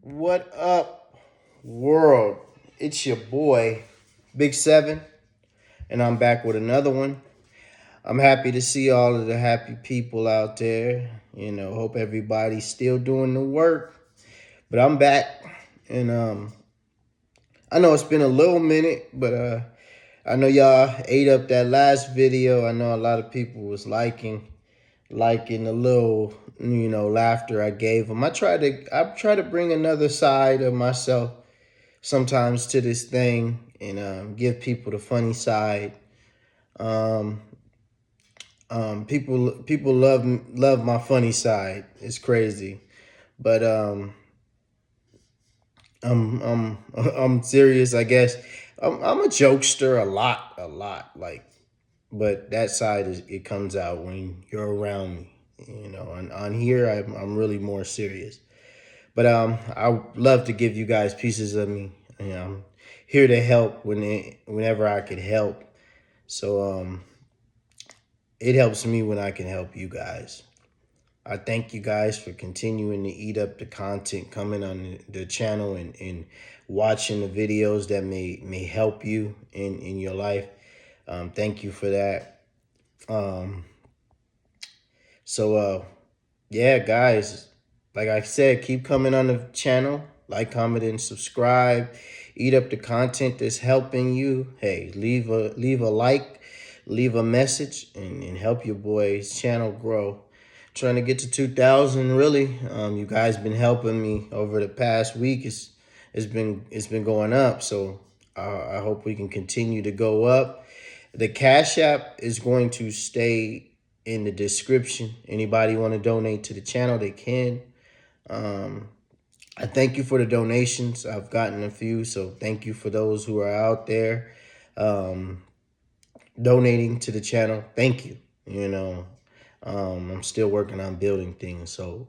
What up, world? It's your boy, Big Seven, and I'm back with another one. I'm happy to see all of the happy people out there. Hope everybody's still doing the work. But I'm back, and I know it's been a little minute, but I know y'all ate up that last video. I know a lot of people was liking the little laughter I gave them. I try to bring another side of myself sometimes to this thing and give people the funny side. Um, people love my funny side. It's crazy, but I'm I'm serious. I guess I'm a jokester a lot. But that side it comes out when you're around me. On here I'm really more serious. But I love to give you guys pieces of me. I'm here to help whenever I could help. So it helps me when I can help you guys. I thank you guys for continuing to eat up the content coming on the channel and watching the videos that may help you in your life. Thank you for that. Um, so yeah, guys, like I said, keep coming on the channel, like, comment, and subscribe. Eat up the content that's helping you. Hey, leave a like, leave a message, and help your boy's channel grow. Trying to get to 2,000, really. You guys been helping me over the past week. It's been going up, so I hope we can continue to go up. The Cash App is going to stay in the description. Anybody want to donate to the channel, they can. Um, I thank you for the donations. I've gotten a few, so thank you for those who are out there um, donating to the channel. Thank you. I'm still working on building things, so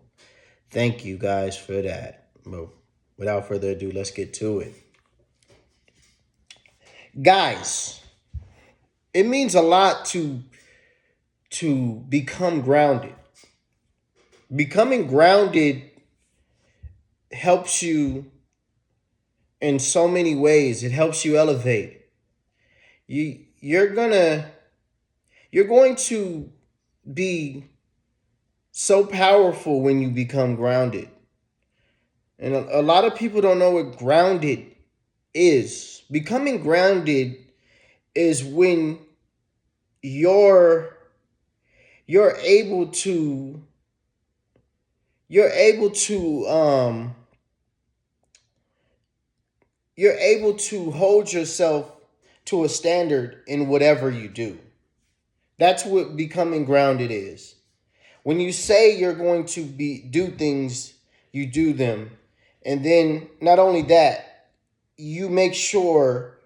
thank you guys for that. But without further ado, let's get to it. Guys, it means a lot to become grounded. Becoming grounded helps you in so many ways. It helps you elevate. You're going to be so powerful when you become grounded. And a lot of people don't know what grounded is. Becoming grounded is when you're you're able to you're able to um you're able to hold yourself to a standard in whatever you do. That's what becoming grounded is. When you say you're going to do things, you do them. And then not only that, you make sure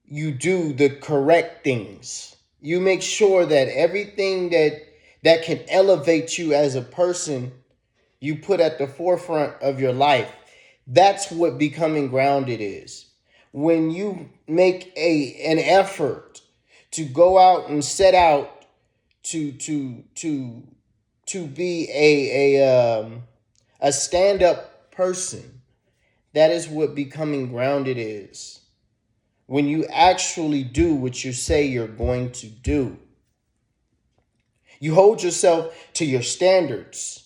you do the correct things. You make sure that everything that can elevate you as a person, you put at the forefront of your life. That's what becoming grounded is. When you make an effort to go out and set out to be a stand-up person, that is what becoming grounded is. When you actually do what you say you're going to do, you hold yourself to your standards.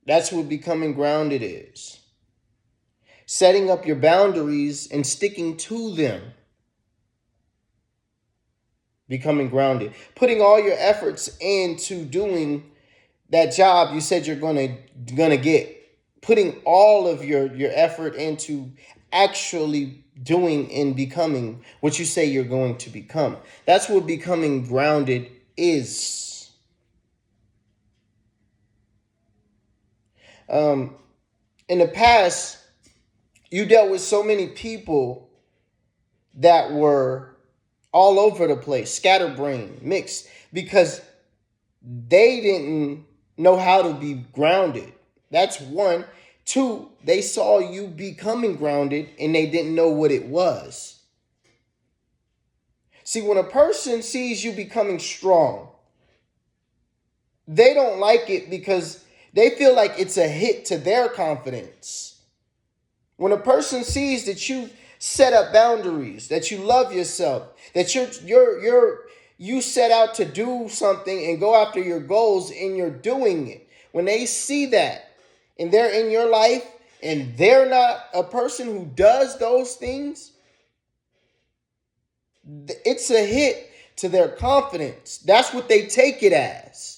That's what becoming grounded is. Setting up your boundaries and sticking to them. Becoming grounded. Putting all your efforts into doing that job you said you're gonna get. Putting all of your effort into actually doing and becoming what you say you're going to become. That's what becoming grounded is. In the past, you dealt with so many people that were all over the place, scatterbrained, mixed, because they didn't know how to be grounded. That's one. Two, they saw you becoming grounded and they didn't know what it was. See, when a person sees you becoming strong, they don't like it because They feel like it's a hit to their confidence. When a person sees that you set up boundaries, that you love yourself, that you set out to do something and go after your goals and you're doing it. When they see that and they're in your life and they're not a person who does those things, it's a hit to their confidence. That's what they take it as.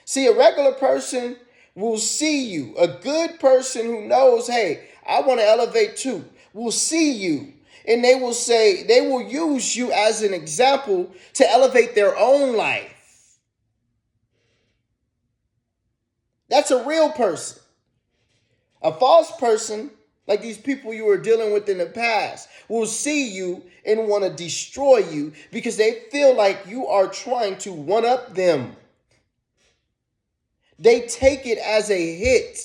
See, a regular person will see you. A good person who knows, hey, I want to elevate too, will see you. And they will use you as an example to elevate their own life. That's a real person. A false person, like these people you were dealing with in the past, will see you and want to destroy you because they feel like you are trying to one up them. They take it as a hit.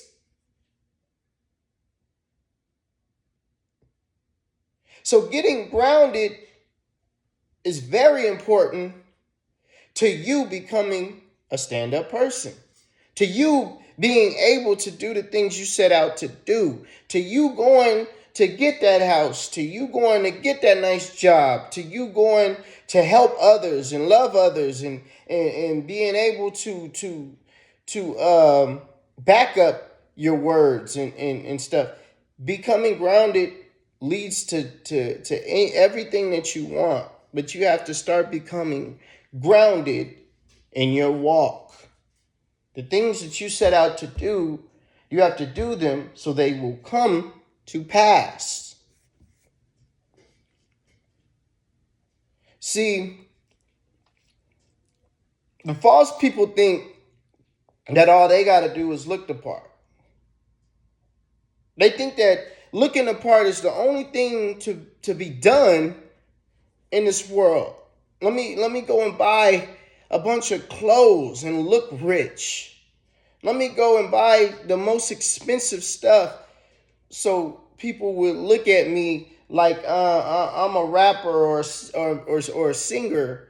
So getting grounded is very important to you becoming a stand-up person, to you being able to do the things you set out to do, to you going to get that house, to you going to get that nice job, to you going to help others and love others and being able to back up your words and stuff. Becoming grounded leads to everything that you want, but you have to start becoming grounded in your walk. The things that you set out to do, you have to do them so they will come to pass. See, the false people think that all they got to do is look the part. They think that looking the part is the only thing to be done in this world. Let me go and buy a bunch of clothes and look rich. Let me go and buy the most expensive stuff so people would look at me like I'm a rapper or a singer.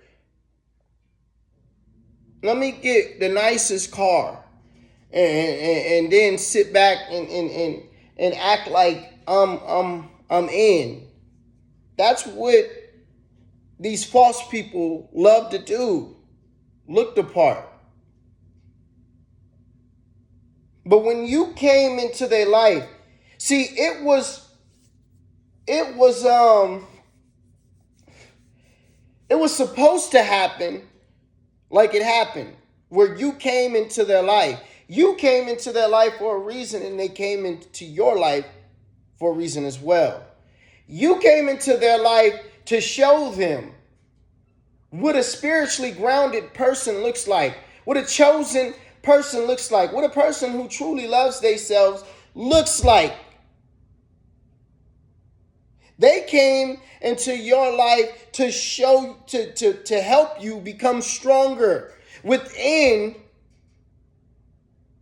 Let me get the nicest car and then sit back and act like I'm in. That's what these false people love to do. Look the part. But when you came into their life, see, it was supposed to happen like it happened, where you came into their life. You came into their life for a reason, and they came into your life for a reason as well. You came into their life to show them what a spiritually grounded person looks like, what a chosen person looks like, what a person who truly loves themselves looks like. They came into your life to show, to help you become stronger within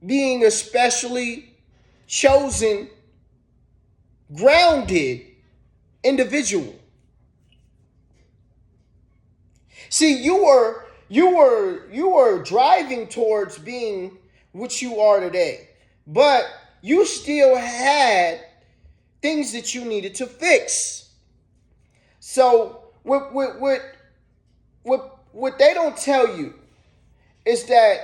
being a specially chosen, grounded individual. See, you were driving towards being what you are today, but you still had things that you needed to fix. So what they don't tell you is that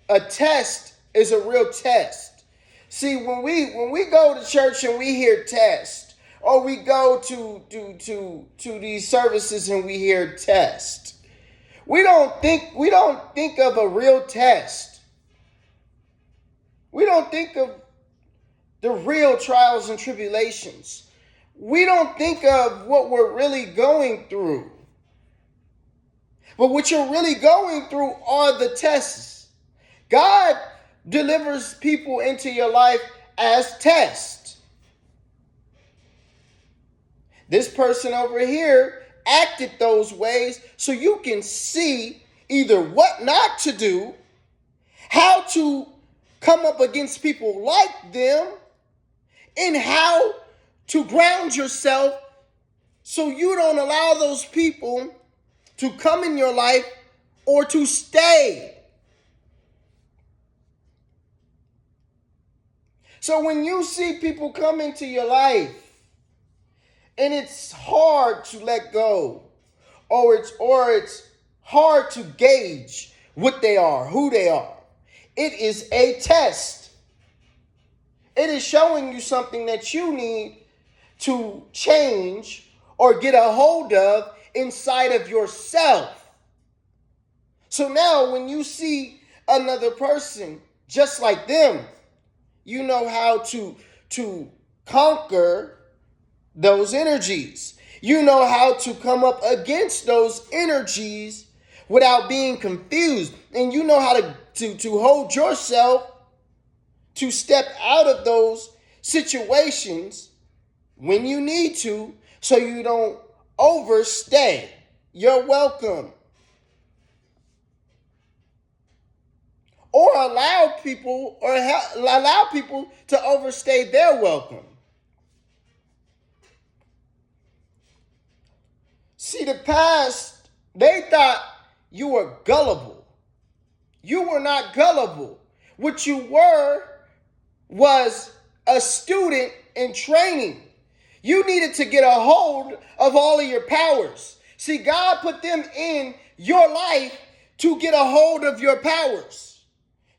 a test is a real test. See, when we go to church and we hear test, or we go to these services and we hear test, we don't think of a real test. We don't think of the real trials and tribulations. We don't think of what we're really going through. But what you're really going through are the tests. God delivers people into your life as tests. This person over here acted those ways so you can see either what not to do, how to come up against people like them, and how to ground yourself so you don't allow those people to come in your life or to stay. So when you see people come into your life and it's hard to let go, or it's hard to gauge what they are, who they are, it is a test. It is showing you something that you need to change or get a hold of inside of yourself. So now when you see another person just like them, you know how to conquer those energies. You know how to come up against those energies without being confused. And you know how to hold yourself to step out of those situations when you need to, so you don't overstay. You're welcome. Or allow people to overstay their welcome. See, the past, they thought you were gullible. You were not gullible. What you were was a student in training. You needed to get a hold of all of your powers. See, God put them in your life to get a hold of your powers.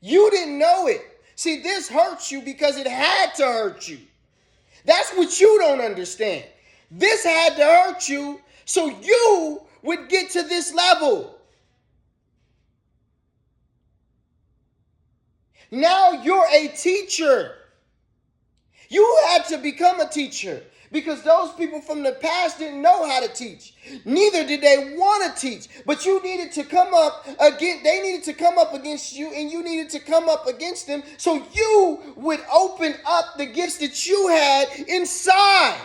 You didn't know it. See, this hurts you because it had to hurt you. That's what you don't understand. This had to hurt you so you would get to this level. Now you're a teacher. You had to become a teacher because those people from the past didn't know how to teach. Neither did they want to teach. But you needed to come up again. They needed to come up against you, and you needed to come up against them so you would open up the gifts that you had inside.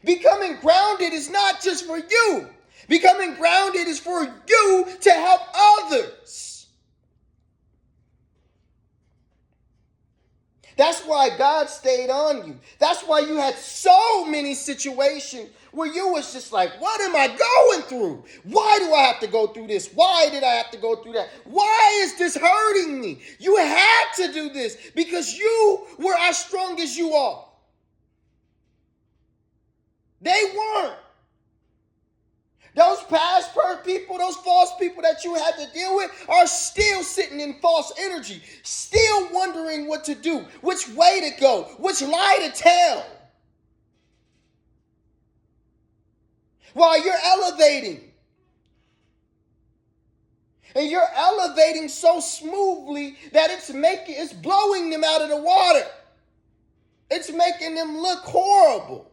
Becoming grounded is not just for you. Becoming grounded is for you to help others. That's why God stayed on you. That's why you had so many situations where you was just like, what am I going through? Why do I have to go through this? Why did I have to go through that? Why is this hurting me? You had to do this because you were as strong as you are. They weren't. Those past people, those false people that you had to deal with are still sitting in false energy, still wondering what to do, which way to go, which lie to tell. While you're elevating. And you're elevating so smoothly that it's blowing them out of the water. It's making them look horrible.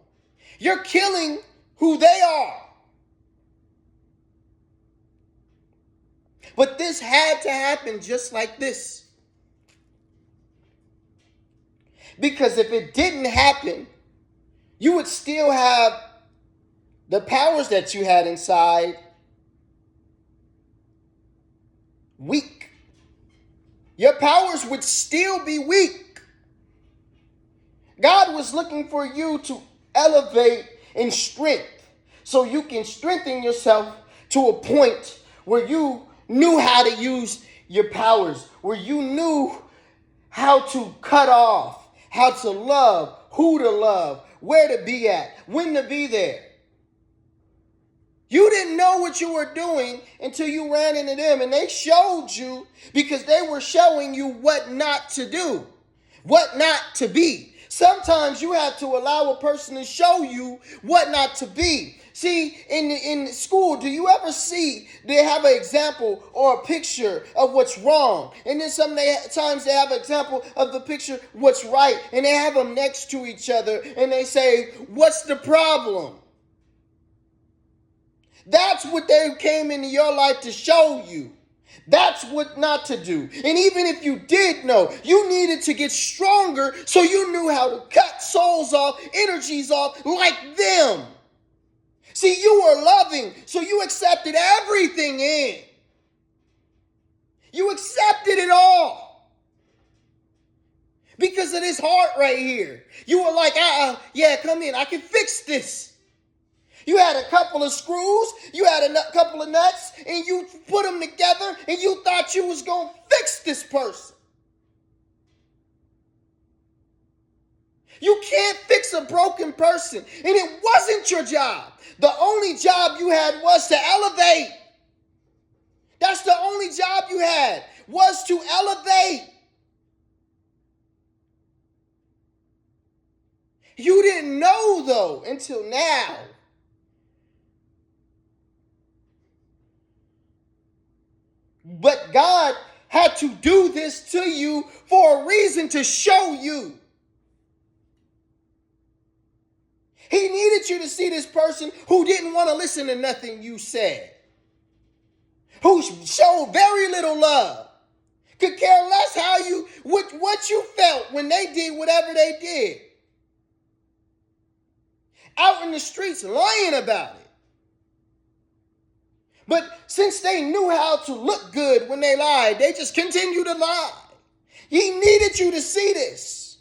You're killing who they are. But this had to happen just like this. Because if it didn't happen, you would still have the powers that you had inside weak. Your powers would still be weak. God was looking for you to elevate in strength so you can strengthen yourself to a point where you knew how to use your powers, where you knew how to cut off, how to love, who to love, where to be at, when to be there. You didn't know what you were doing until you ran into them, and they showed you because they were showing you what not to do, what not to be. Sometimes you have to allow a person to show you what not to be. See, in school, do you ever see they have an example or a picture of what's wrong? And then sometimes they have an example of the picture what's right. And they have them next to each other and they say, what's the problem? That's what they came into your life to show you. That's what not to do. And even if you did know, you needed to get stronger so you knew how to cut souls off, energies off like them. See, you were loving, so you accepted everything in. You accepted it all. Because of this heart right here. You were like, yeah, come in. I can fix this. You had a couple of screws, you had a couple of nuts, and you put them together, and you thought you was going to fix this person. You can't fix a broken person, and it wasn't your job. The only job you had was to elevate. That's the only job you had, was to elevate. You didn't know, though, until now. But God had to do this to you for a reason, to show you. He needed you to see this person who didn't want to listen to nothing you said, who showed very little love, could care less what you felt when they did whatever they did. Out in the streets lying about it. But since they knew how to look good when they lied, they just continued to lie. He needed you to see this.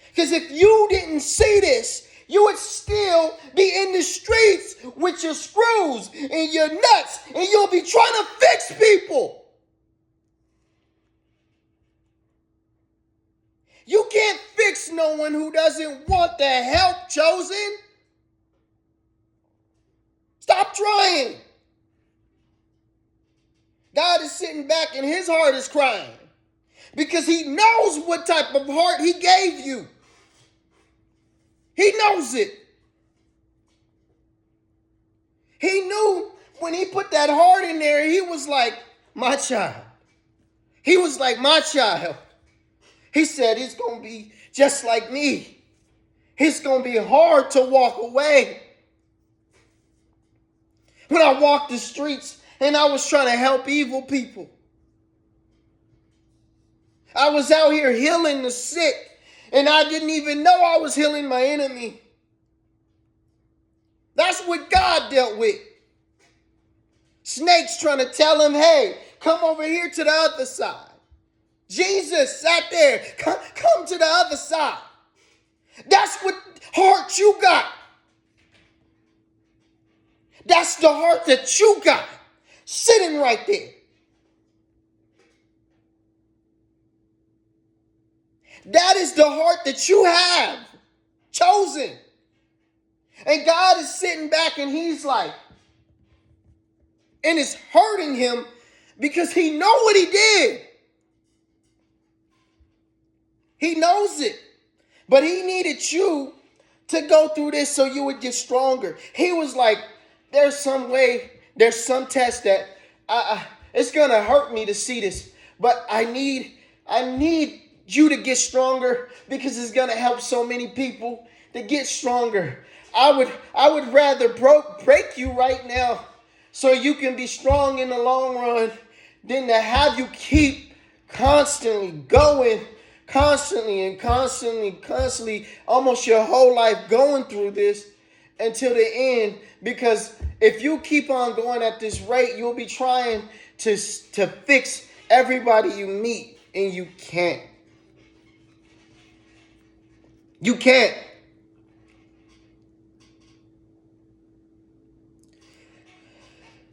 Because if you didn't see this, you would still be in the streets with your screws and your nuts, and you'll be trying to fix people. You can't fix no one who doesn't want the help, chosen. Stop trying. God is sitting back and his heart is crying because he knows what type of heart he gave you. He knows it. He knew when he put that heart in there, he was like, my child. He was like, my child. He said, it's going to be just like me. It's going to be hard to walk away. When I walked the streets and I was trying to help evil people. I was out here healing the sick, and I didn't even know I was healing my enemy. That's what God dealt with. Snakes trying to tell him, hey, come over here to the other side. Jesus sat there, come to the other side. That's what heart you got. That's the heart that you got, sitting right there. That is the heart that you have, chosen. And God is sitting back and he's like, and it's hurting him because he know what he did. He knows it. But he needed you to go through this so you would get stronger. He was like, there's some test that it's going to hurt me to see this. But I need you to get stronger because it's going to help so many people to get stronger. I would rather break you right now so you can be strong in the long run than to have you keep constantly going, constantly, almost your whole life going through this until the end. Because if you keep on going at this rate, you'll be trying to fix everybody you meet, and you can't. You can't.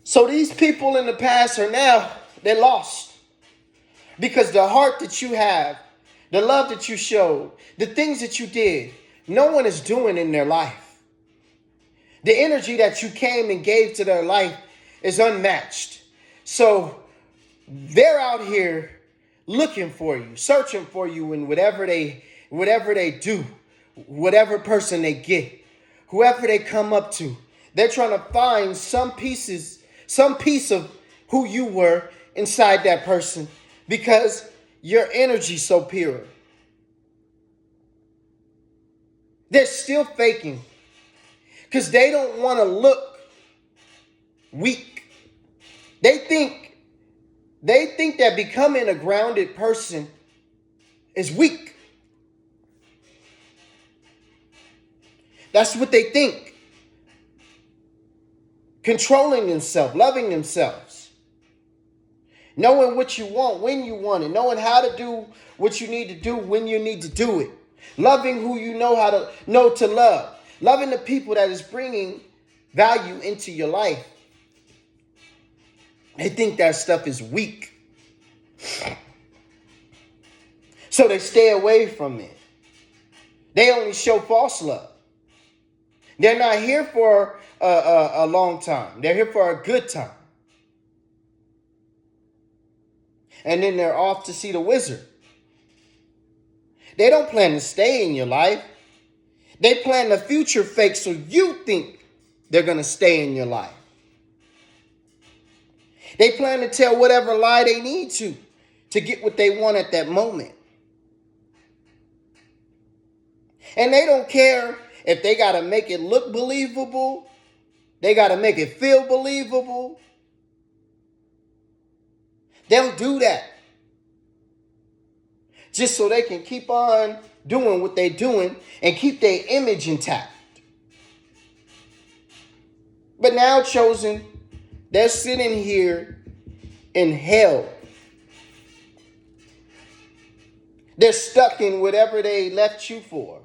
So these people in the past they're lost. Because the heart that you have, the love that you showed, the things that you did, no one is doing in their life. The energy that you came and gave to their life is unmatched. So they're out here looking for you, searching for you in whatever they do, whatever person they get, whoever they come up to. They're trying to find some piece of who you were inside that person because your energy's so pure. They're still faking because they don't want to look weak. They think that becoming a grounded person is weak. That's what they think. Controlling themselves, loving themselves. Knowing what you want, when you want it. Knowing how to do what you need to do when you need to do it. Loving who you know to love. Loving the people that is bringing value into your life. They think that stuff is weak. So they stay away from it. They only show false love. They're not here for a long time. They're here for a good time. And then they're off to see the wizard. They don't plan to stay in your life. They plan the future fake so you think they're going to stay in your life. They plan to tell whatever lie they need to get what they want at that moment. And they don't care if they got to make it look believable. They got to make it feel believable. They'll do that just so they can keep on doing what they're doing and keep their image intact. But now, chosen, they're sitting here in hell. They're stuck in whatever they left you for.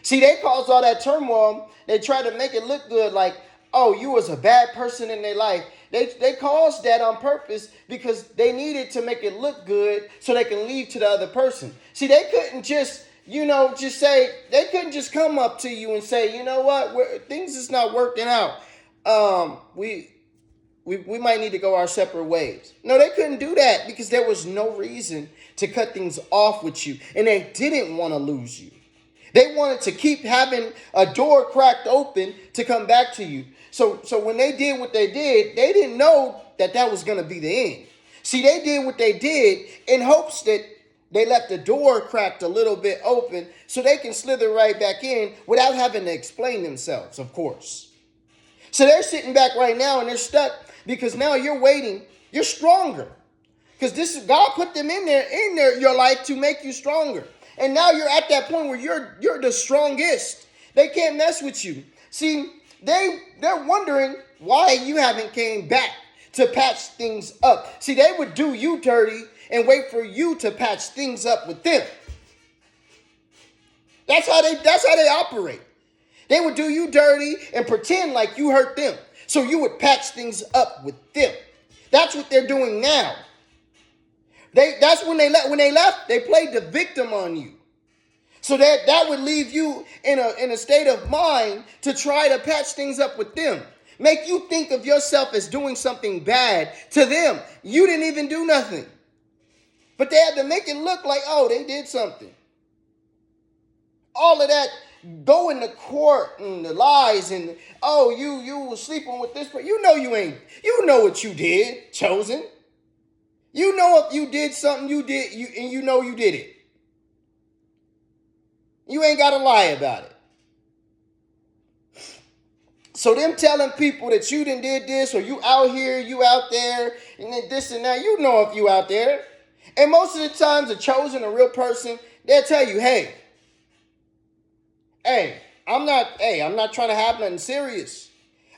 See, they caused all that turmoil. They tried to make it look good, like, oh, you was a bad person in their life. They caused that on purpose because they needed to make it look good so they can leave to the other person. See, they couldn't just, say, they couldn't just come up to you and say, you know what, things is not working out. We might need to go our separate ways. No, they couldn't do that because there was no reason to cut things off with you. And they didn't want to lose you. They wanted to keep having a door cracked open to come back to you. So when they did what they did, they didn't know that was going to be the end. See, they did what they did in hopes that they left the door cracked a little bit open so they can slither right back in without having to explain themselves, of course. So they're sitting back right now and they're stuck because now you're waiting. You're stronger because God put them in your life to make you stronger. And now you're at that point where you're the strongest. They can't mess with you. See, they're wondering why you haven't came back to patch things up. See, they would do you dirty and wait for you to patch things up with them. That's how they operate. They would do you dirty and pretend like you hurt them. So you would patch things up with them. That's what they're doing now. That's when they left, they played the victim on you. So that would leave you in a state of mind to try to patch things up with them. Make you think of yourself as doing something bad to them. You didn't even do nothing. But they had to make it look like, oh, they did something. All of that going to court and the lies and, oh, you were sleeping with this person. You ain't. You know what you did, chosen. You know if you did something you did, you know you did it. You ain't got to lie about it. So them telling people that you done did this or you out here, you out there, and then this and that, you know if you out there. And most of the times, a chosen, a real person, they'll tell you, hey, I'm not trying to have nothing serious.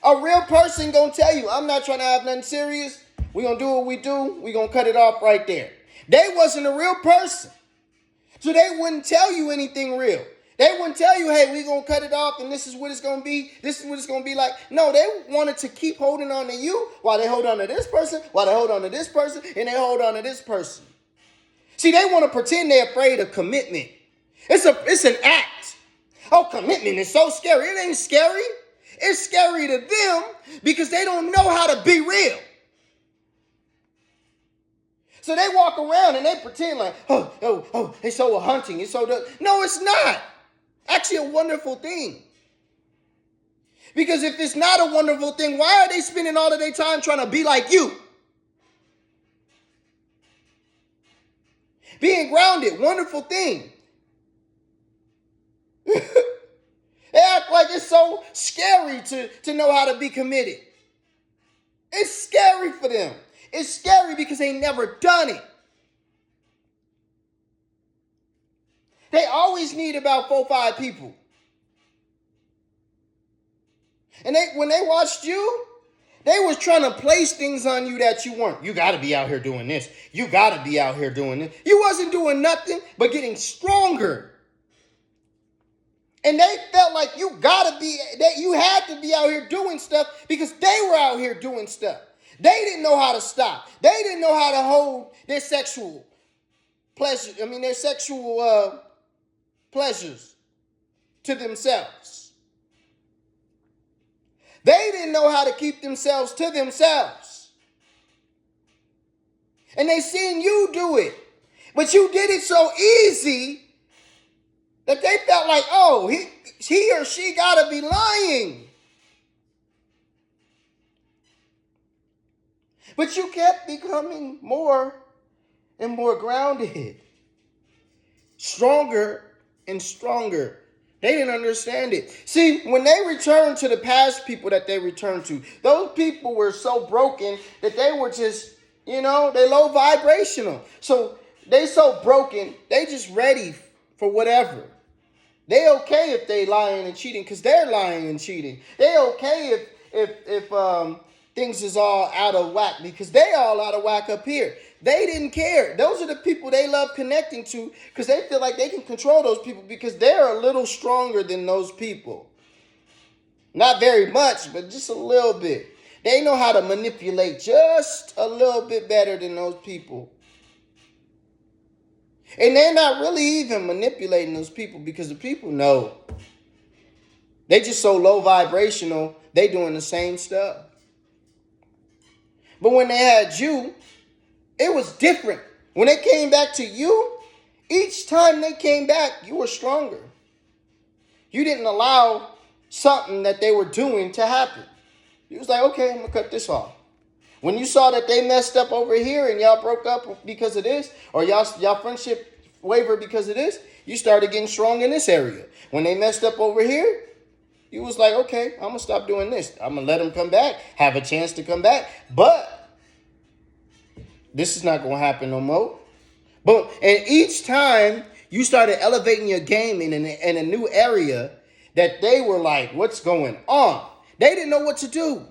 A real person gonna tell you, I'm not trying to have nothing serious. We gonna do what we do. We gonna cut it off right there. They wasn't a real person. So they wouldn't tell you anything real. They wouldn't tell you, hey, we gonna cut it off and this is what it's gonna be. This is what it's gonna be like. No, they wanted to keep holding on to you while they hold on to this person, while they hold on to this person, and they hold on to this person. See, they want to pretend they're afraid of commitment. It's an act. Oh, commitment is so scary. It ain't scary. It's scary to them because they don't know how to be real. So they walk around and they pretend like, it's so hunting. It's so... No, it's not. Actually a wonderful thing. Because if it's not a wonderful thing, why are they spending all of their time trying to be like you? Being grounded, wonderful thing. They act like it's so scary to know how to be committed. It's scary for them. It's scary because they never done it. They always need about 4 or 5 people. And when they watched you, they was trying to place things on you that you weren't. You got to be out here doing this. You got to be out here doing this. You wasn't doing nothing but getting stronger. And they felt like you had to be out here doing stuff because they were out here doing stuff. They didn't know how to stop. They didn't know how to hold their sexual pleasure. I mean, their sexual pleasures to themselves. They didn't know how to keep themselves to themselves. And they seen you do it. But you did it so easy that they felt like, oh, he or she gotta be lying. But you kept becoming more and more grounded, stronger and stronger. They didn't understand it. See, when they returned to the past people that they returned to, those people were so broken that they were just, they low vibrational. So they so broken, they just ready for whatever. They okay if they lying and cheating because they're lying and cheating. They okay if things is all out of whack because they all out of whack up here. They didn't care. Those are the people they love connecting to because they feel like they can control those people because they're a little stronger than those people. Not very much, but just a little bit. They know how to manipulate just a little bit better than those people. And they're not really even manipulating those people because the people know. They just so low vibrational, they doing the same stuff. But when they had you, it was different. When they came back to you, each time they came back, you were stronger. You didn't allow something that they were doing to happen. You was like, okay, I'm going to cut this off. When you saw that they messed up over here and y'all broke up because of this, or y'all friendship wavered because of this, you started getting strong in this area. When they messed up over here, you was like, okay, I'm going to stop doing this. I'm going to let them come back, have a chance to come back. But this is not going to happen no more. And each time you started elevating your game in a new area that they were like, what's going on? They didn't know what to do.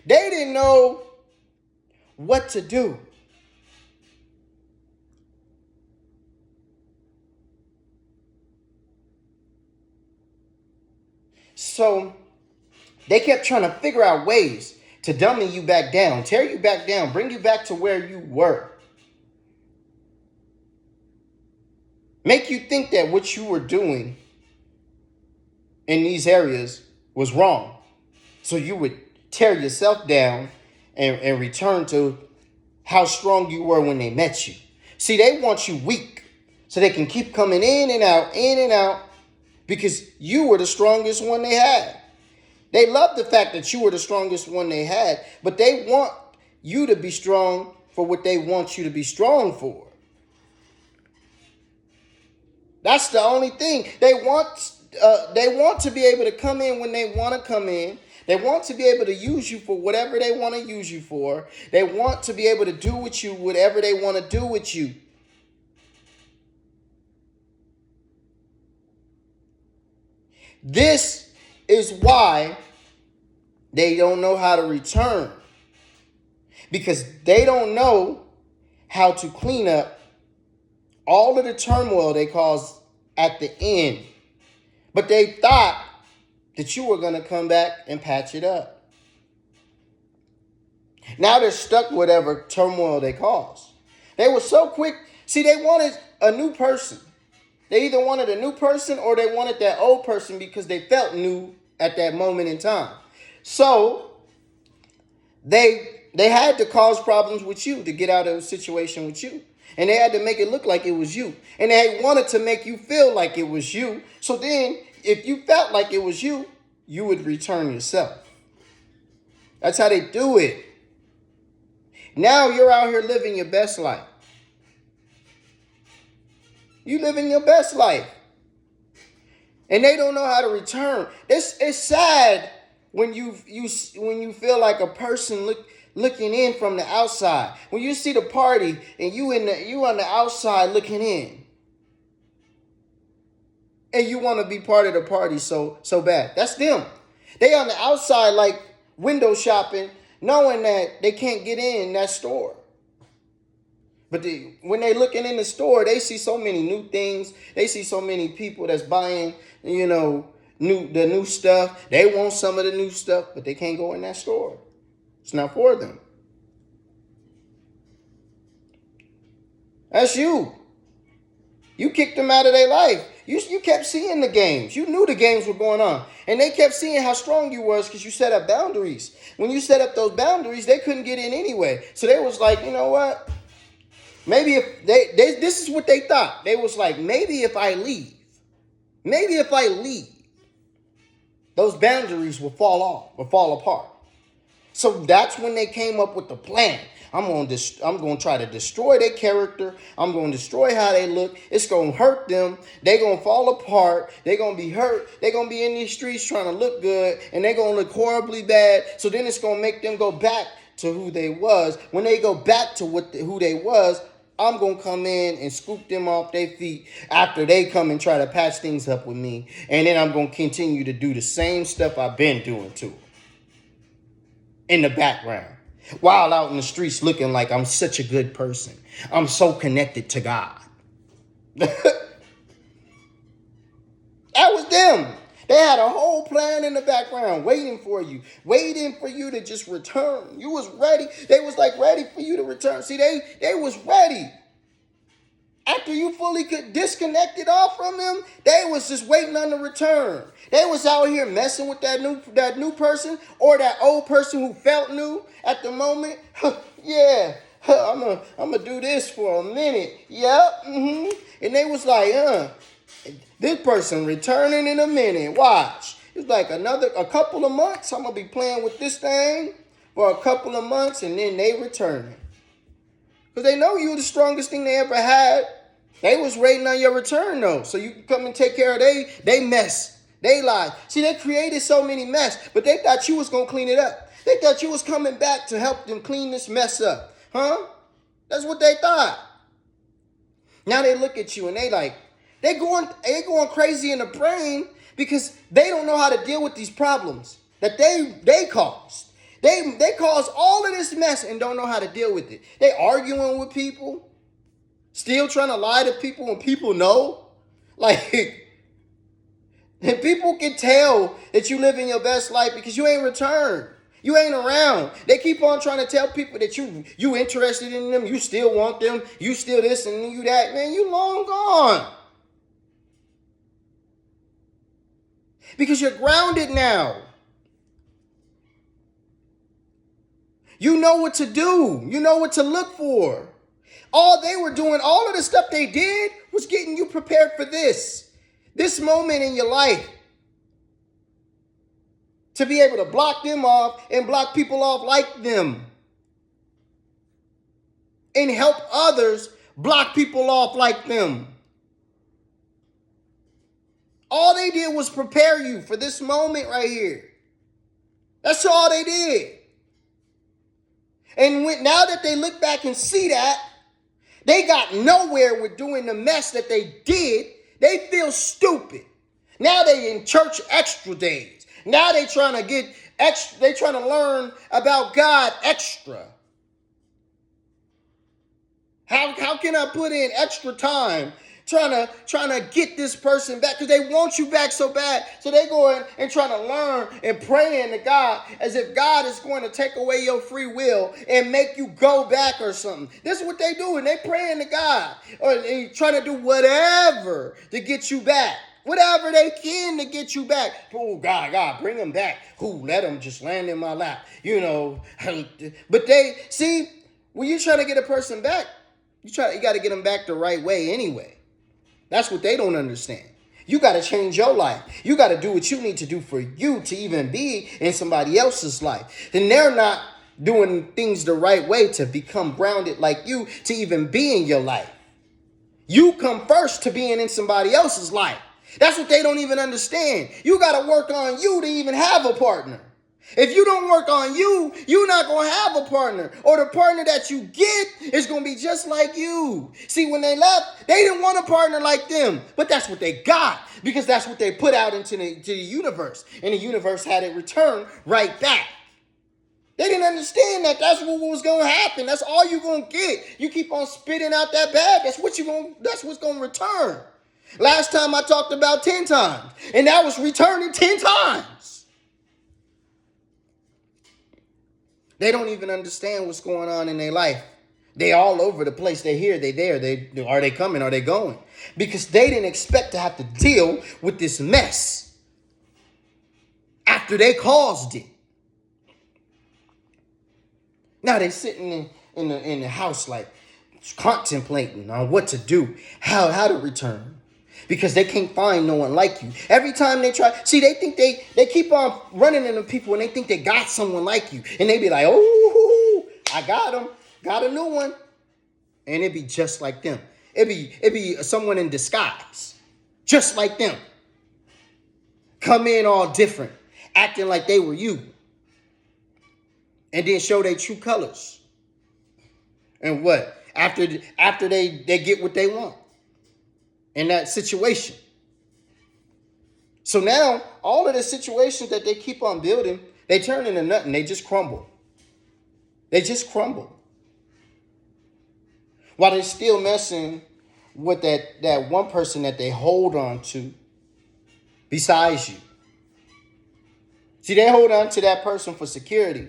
They didn't know what to do. So they kept trying to figure out ways to dummy you back down, tear you back down, bring you back to where you were. Make you think that what you were doing in these areas was wrong. So you would tear yourself down and return to how strong you were when they met you. See, they want you weak so they can keep coming in and out, because you were the strongest one they had. They love the fact that you were the strongest one they had, but they want you to be strong for what they want you to be strong for. That's the only thing. They want to be able to come in when they want to come in. They want to be able to use you for whatever they want to use you for. They want to be able to do with you whatever they want to do with you. This is why they don't know how to return. Because they don't know how to clean up all of the turmoil they caused at the end. But they thought that you were going to come back and patch it up. Now they're stuck with whatever turmoil they caused. They were so quick. See, they wanted a new person. They either wanted a new person or they wanted that old person because they felt new at that moment in time. So they had to cause problems with you to get out of a situation with you. And they had to make it look like it was you. And they wanted to make you feel like it was you. So then, if you felt like it was you, you would return yourself. That's how they do it. Now you're out here living your best life. You living your best life. And they don't know how to return. It's sad when you feel like a person looking in from the outside. When you see the party and you on the outside looking in. And you want to be part of the party so bad. That's them. They on the outside like window shopping, knowing that they can't get in that store. But when they looking in the store, they see so many new things. They see so many people that's buying, the new stuff. They want some of the new stuff, but they can't go in that store. It's not for them. That's you. You kicked them out of their life. You kept seeing the games. You knew the games were going on. And they kept seeing how strong you was because you set up boundaries. When you set up those boundaries, they couldn't get in anyway. So they was like, you know what? Maybe if they this is what they thought. They was like, maybe if I leave, those boundaries will fall apart. So that's when they came up with the plan. I'm going to try to destroy their character. I'm going to destroy how they look. It's going to hurt them. They're going to fall apart. They're going to be hurt. They're going to be in these streets trying to look good, and they're going to look horribly bad. So then it's going to make them go back to who they was. When they go back to who they was, I'm going to come in and scoop them off their feet after they come and try to patch things up with me. And then I'm going to continue to do the same stuff I've been doing to them in the background, while out in the streets looking like I'm such a good person. I'm so connected to God. That was them. They had a whole plan in the background waiting for you to just return. You was ready. They was like ready for you to return. See, they was ready. After you fully could disconnect it off from them, they was just waiting on the return. They was out here messing with that new person or that old person who felt new at the moment. Yeah, I'm gonna do this for a minute. Yep. And they was like, this person returning in a minute. Watch. It's like a couple of months. I'm gonna be playing with this thing for a couple of months, and then they returning. Because they know you the strongest thing they ever had. They was waiting on your return, though. So you can come and take care of they mess. They lies. See, they created so many mess, but they thought you was going to clean it up. They thought you was coming back to help them clean this mess up. Huh? That's what they thought. Now they look at you and they going crazy in the brain because they don't know how to deal with these problems that they caused. They caused all of this mess and don't know how to deal with it. They arguing with people, still trying to lie to people when people know. Like, and people can tell that you living your best life because you ain't returned. You ain't around. They keep on trying to tell people that you interested in them, you still want them, you still this and you that. Man, you long gone. Because you're grounded now. You know what to do. You know what to look for. All they were doing, all of the stuff they did was getting you prepared for this moment in your life. To be able to block them off and block people off like them. And help others block people off like them. All they did was prepare you for this moment right here. That's all they did. And now that they look back and see that, they got nowhere with doing the mess that they did. They feel stupid. Now they in church extra days. Now they trying to get extra. They trying to learn about God extra. How can I put in extra time trying to get this person back? Because they want you back so bad. So they go in and trying to learn and praying to God as if God is going to take away your free will and make you go back or something. This is what they do. And they praying to God or they trying to do whatever to get you back. Whatever they can to get you back. Oh, God, bring them back. Let them just land in my lap. But they, see, when you're trying to get a person back, you got to get them back the right way anyway. That's what they don't understand. You got to change your life. You got to do what you need to do for you to even be in somebody else's life. Then they're not doing things the right way to become grounded like you to even be in your life. You come first to being in somebody else's life. That's what they don't even understand. You got to work on you to even have a partner. If you don't work on you, you're not going to have a partner. Or the partner that you get is going to be just like you. See, when they left, they didn't want a partner like them. But that's what they got. Because that's what they put out into the universe. And the universe had it return right back. They didn't understand that that's what was going to happen. That's all you're going to get. You keep on spitting out that bag. That's what's going to return. Last time I talked about 10 times, and that was returning 10 times. They don't even understand what's going on in their life. They all over the place. They here, they there. Are they coming? Are they going? Because they didn't expect to have to deal with this mess after they caused it. Now they sitting in the house like contemplating on what to do, how to return. Because they can't find no one like you. Every time they try, see, they think they keep on running into people and they think they got someone like you. And they be like, oh, I got him. Got a new one. And it be just like them. It be someone in disguise. Just like them. Come in all different. Acting like they were you. And then show their true colors. And what? After they get what they want. In that situation. So now, all of the situations that they keep on building, they turn into nothing. They just crumble. They just crumble. While they're still messing with that one person that they hold on to besides you. See, they hold on to that person for security.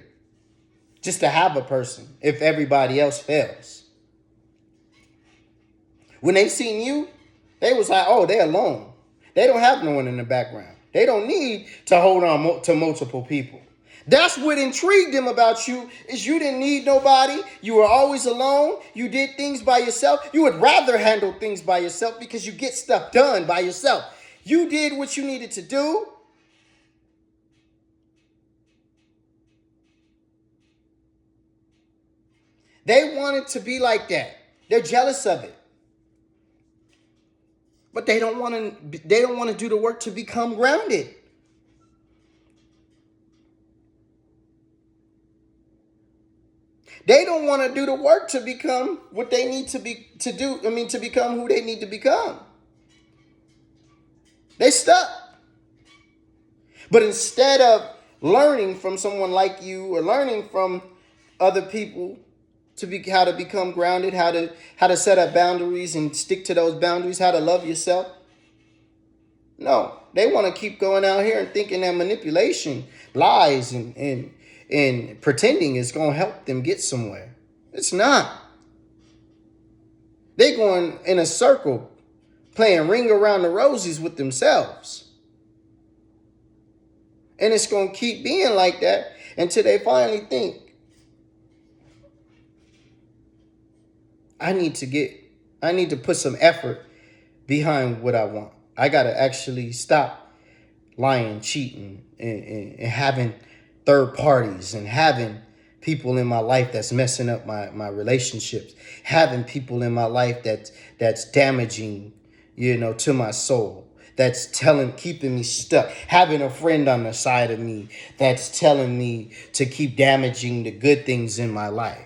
Just to have a person if everybody else fails. When they seen you, they was like, oh, they're alone. They don't have no one in the background. They don't need to hold on to multiple people. That's what intrigued them about you, is you didn't need nobody. You were always alone. You did things by yourself. You would rather handle things by yourself because you get stuff done by yourself. You did what you needed to do. They want it to be like that. They're jealous of it. But they don't want to do the work to become grounded. They don't want to do the work to become what they need to become who they need to become. They stuck. But instead of learning from someone like you or learning from other people how to become grounded, how to set up boundaries and stick to those boundaries, how to love yourself. No, they want to keep going out here and thinking that manipulation, lies, and pretending is going to help them get somewhere. It's not. They're going in a circle, playing ring around the roses with themselves. And it's going to keep being like that until they finally think, I need to put some effort behind what I want. I got to actually stop lying, cheating, and having third parties and having people in my life that's messing up my relationships, having people in my life that's damaging, to my soul, that's keeping me stuck, having a friend on the side of me that's telling me to keep damaging the good things in my life.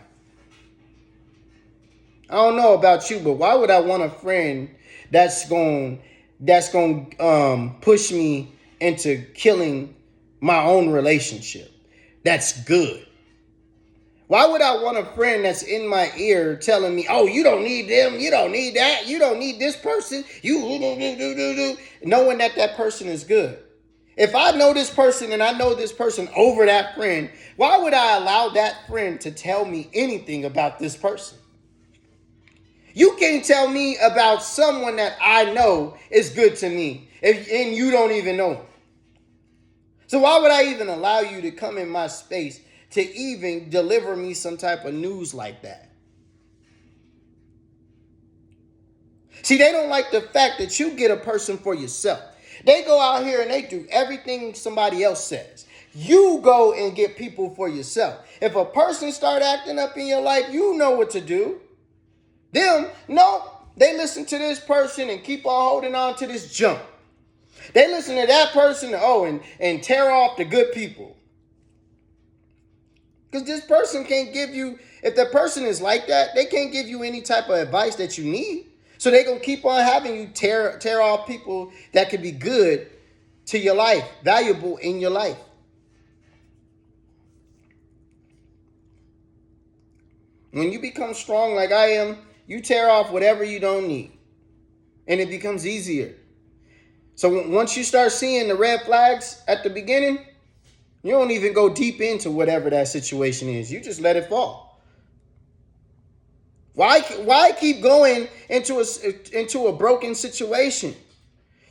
I don't know about you, but why would I want a friend that's going push me into killing my own relationship? That's good. Why would I want a friend that's in my ear telling me, oh, you don't need them, you don't need that, you don't need this person, knowing that person is good? If I know this person and I know this person over that friend, why would I allow that friend to tell me anything about this person? You can't tell me about someone that I know is good to me and you don't even know him. So why would I even allow you to come in my space to even deliver me some type of news like that? See, they don't like the fact that you get a person for yourself. They go out here and they do everything somebody else says. You go and get people for yourself. If a person start acting up in your life, you know what to do. They listen to this person and keep on holding on to this junk. They listen to that person, and tear off the good people. Because this person can't give you, if the person is like that, they can't give you any type of advice that you need. So they're going to keep on having you tear off people that could be good to your life, valuable in your life. When you become strong like I am, you tear off whatever you don't need. And it becomes easier. So once you start seeing the red flags at the beginning, you don't even go deep into whatever that situation is. You just let it fall. Why keep going into a broken situation?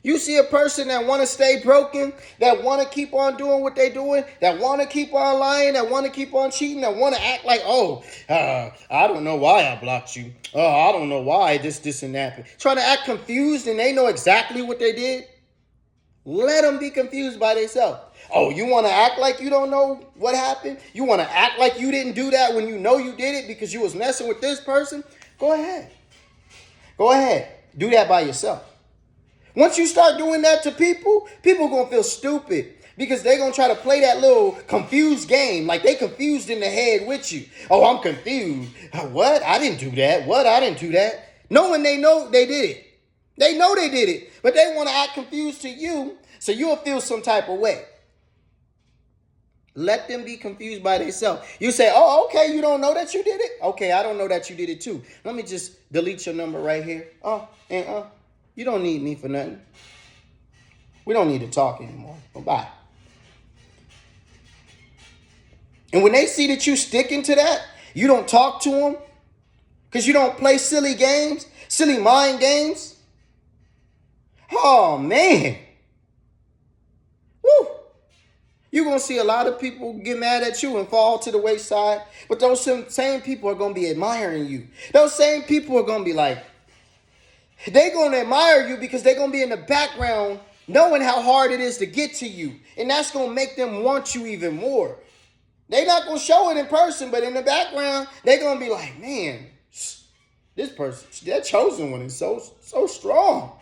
You see a person that want to stay broken, that want to keep on doing what they're doing, that want to keep on lying, that want to keep on cheating, that want to act like, I don't know why I blocked you. Oh, I don't know why this, and that. Trying to act confused and they know exactly what they did. Let them be confused by themselves. Oh, you want to act like you don't know what happened? You want to act like you didn't do that when you know you did it because you was messing with this person? Go ahead. Go ahead. Do that by yourself. Once you start doing that to people, people are going to feel stupid because they're going to try to play that little confused game like they confused in the head with you. Oh, I'm confused. What? I didn't do that. What? I didn't do that. Knowing they know they did it. They know they did it, but they want to act confused to you so you'll feel some type of way. Let them be confused by themselves. You say, oh, okay, you don't know that you did it? Okay, I don't know that you did it too. Let me just delete your number right here. You don't need me for nothing. We don't need to talk anymore. Bye-bye. And when they see that you sticking to that, you don't talk to them because you don't play silly games, silly mind games. Oh, man. Woo. You're going to see a lot of people get mad at you and fall to the wayside. But those same people are going to be admiring you. Those same people are going to be like, they're going to admire you because they're going to be in the background knowing how hard it is to get to you. And that's going to make them want you even more. They're not going to show it in person, but in the background, they're going to be like, man, this person, that chosen one is so strong.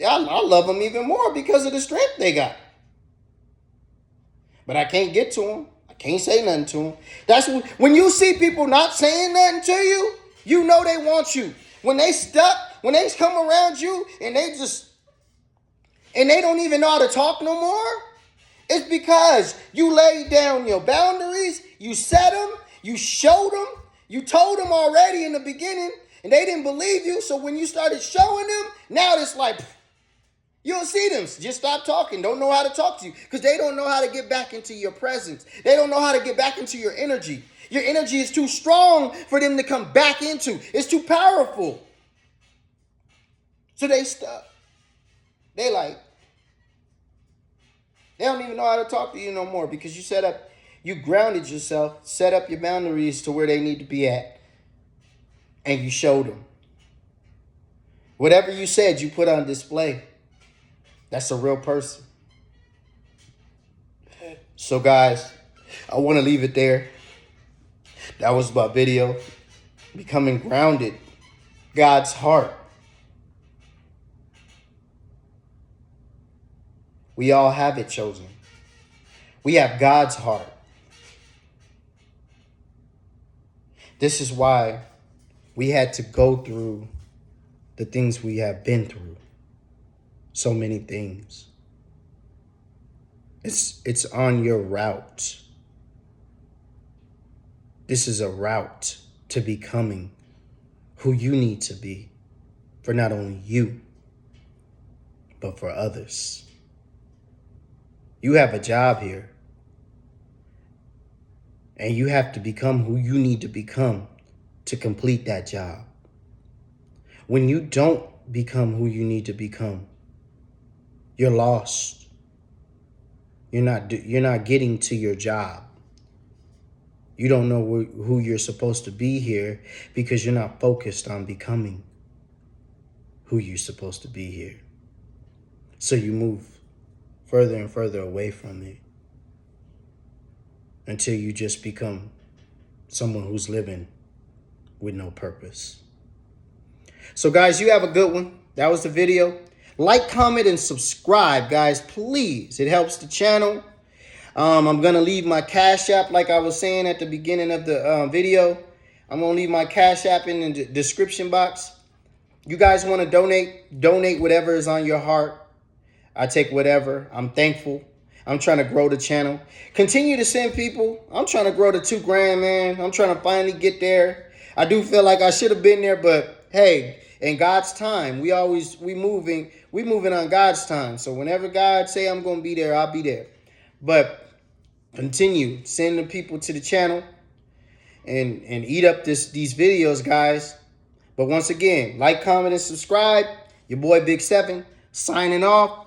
I love them even more because of the strength they got. But I can't get to them. I can't say nothing to them. That's when you see people not saying nothing to you, you know they want you. When they stuck, when they come around you and they don't even know how to talk no more, it's because you laid down your boundaries, you set them, you showed them, you told them already in the beginning, and they didn't believe you. So when you started showing them, now it's like, you don't see them. Just stop talking. Don't know how to talk to you because they don't know how to get back into your presence. They don't know how to get back into your energy. Your energy is too strong for them to come back into. It's too powerful. So they stuck. They don't even know how to talk to you no more because you grounded yourself, set up your boundaries to where they need to be at, and you showed them. Whatever you said, you put on display. That's a real person. So guys, I want to leave it there. That was my video. Becoming grounded. God's heart. We all have it chosen. We have God's heart. This is why we had to go through the things we have been through. So many things. It's on your route. This is a route to becoming who you need to be for not only you, but for others. You have a job here, and you have to become who you need to become to complete that job. When you don't become who you need to become, you're lost. You're not getting to your job. You don't know who you're supposed to be here because you're not focused on becoming who you're supposed to be here. So you move further and further away from it until you just become someone who's living with no purpose. So guys, you have a good one. That was the video. Like, comment, and subscribe, guys, please. It helps the channel. I'm going to leave my Cash App like I was saying at the beginning of the video. I'm going to leave my Cash App in the description box. You guys want to donate whatever is on your heart. I take whatever. I'm thankful. I'm trying to grow the channel. Continue to send people. I'm trying to grow to 2 grand, man. I'm trying to finally get there. I do feel like I should have been there, but hey, in God's time, we moving on God's time. So whenever God say I'm gonna be there, I'll be there. But continue send the people to the channel and eat up these videos, guys. But once again, like, comment, and subscribe. Your boy Big 7 signing off.